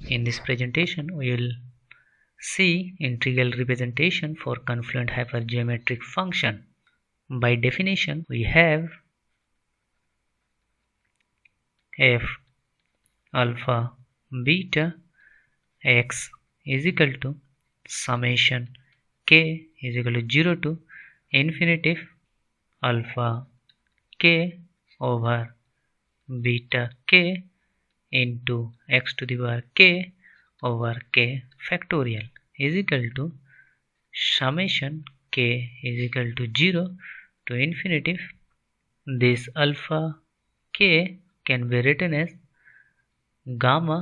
In this presentation, we will see integral representation for confluent hypergeometric function. By definition, we have f alpha beta x is equal to summation k is equal to 0 to infinity alpha k over beta k into x to the power k over k factorial is equal to summation k is equal to 0 to infinity. This alpha k can be written as gamma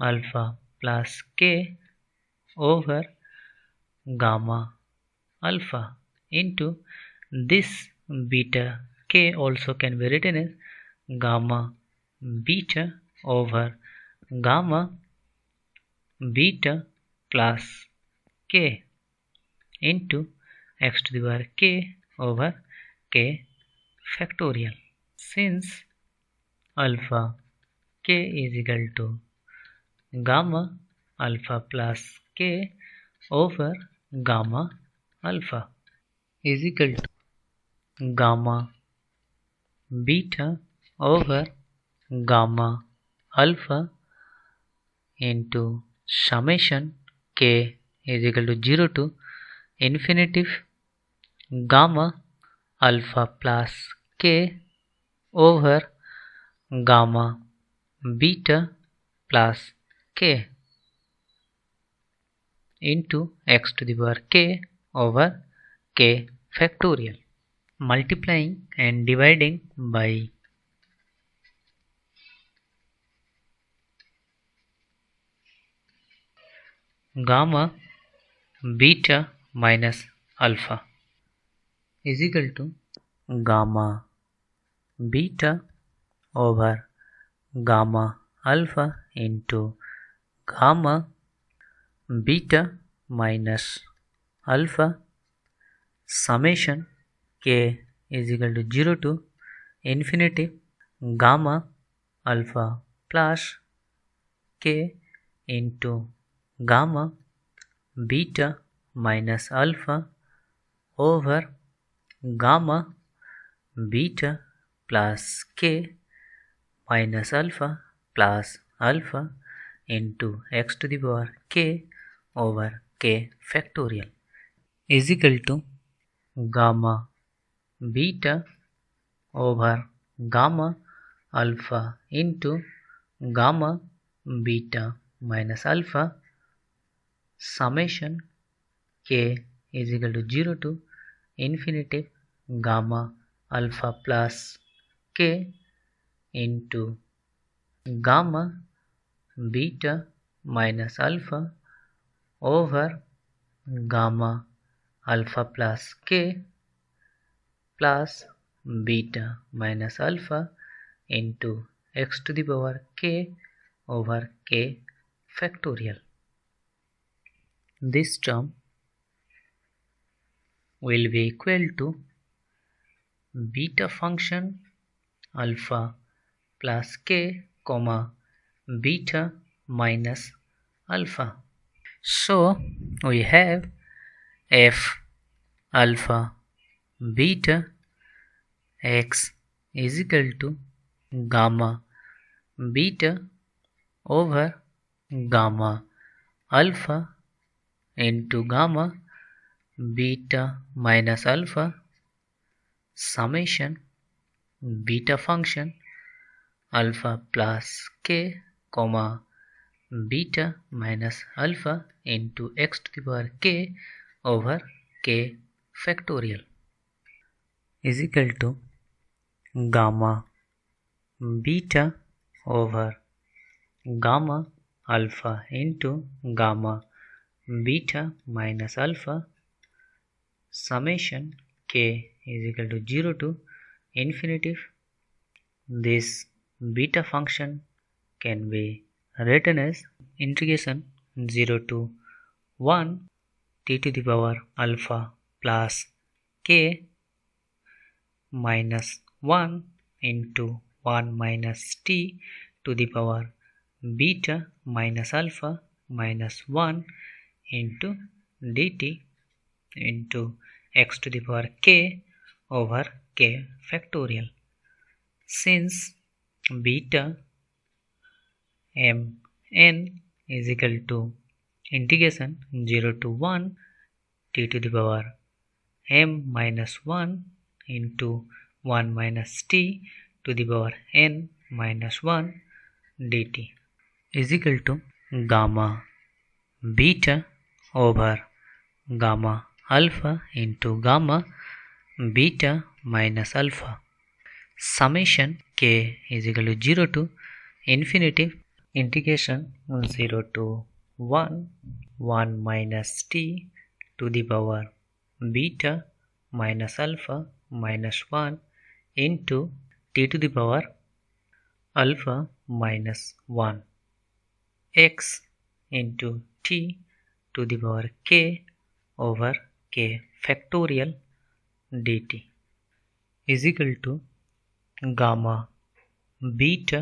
alpha plus k over gamma alpha into this beta k also can be written as gamma beta over gamma beta plus k into x to the power k over k factorial. Since alpha k is equal to gamma alpha plus k over gamma alpha is equal to gamma beta over gamma alpha into summation k is equal to 0 to infinity gamma alpha plus k over gamma beta plus k into x to the power k over k factorial. Multiplying and dividing by gamma beta minus alpha is equal to gamma beta over gamma alpha into gamma beta minus alpha summation k is equal to 0 to infinity gamma alpha plus k into gamma beta minus alpha over gamma beta plus k minus alpha plus alpha into x to the power k over k factorial is equal to gamma beta over gamma alpha into gamma beta minus alpha summation k is equal to 0 to infinity gamma alpha plus k into gamma beta minus alpha over gamma alpha plus k plus beta minus alpha into x to the power k over k factorial. This term will be equal to beta function alpha plus k comma beta minus alpha. So we have f alpha beta x is equal to gamma beta over gamma alpha into gamma beta minus alpha summation beta function alpha plus k comma beta minus alpha into x to the power k over k factorial is equal to gamma beta over gamma alpha into gamma beta minus alpha summation k is equal to 0 to infinity. This beta function can be written as integration 0 to 1 t to the power alpha plus k minus 1 into 1 minus t to the power beta minus alpha minus 1 into dt into x to the power k over k factorial. Since beta mn is equal to integration 0 to 1 t to the power m minus 1 into 1 minus t to the power n minus 1 dt is equal to gamma beta over gamma alpha into gamma beta minus alpha. Summation k is equal to 0 to infinity integration 0 to 1 minus t to the power beta minus alpha minus 1 into t to the power alpha minus 1 x into t to the power k over k factorial dt is equal to gamma beta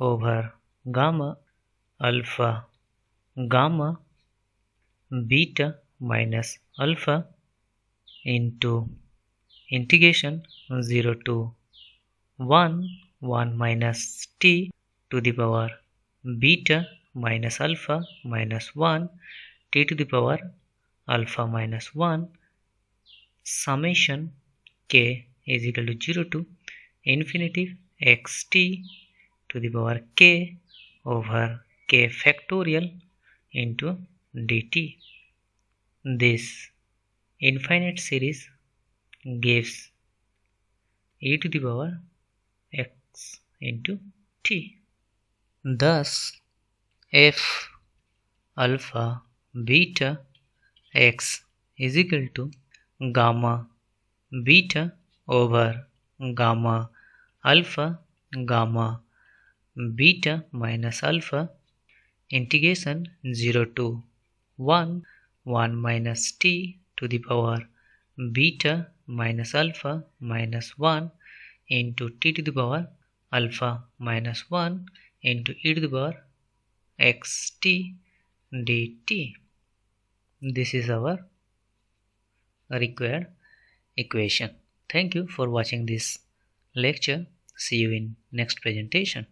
over gamma alpha gamma beta minus alpha into integration 0 to 1 minus t to the power beta minus alpha minus 1 t to the power alpha minus 1 summation k is equal to 0 to infinity xt to the power k over k factorial into dt. This infinite series gives e to the power x into t. Thus f alpha beta x is equal to gamma beta over gamma alpha gamma beta minus alpha integration 0 to 1 minus t to the power beta minus alpha minus 1 into t to the power alpha minus 1 into e to the power xt dt. This is our required equation. Thank you for watching this lecture. See you in next presentation.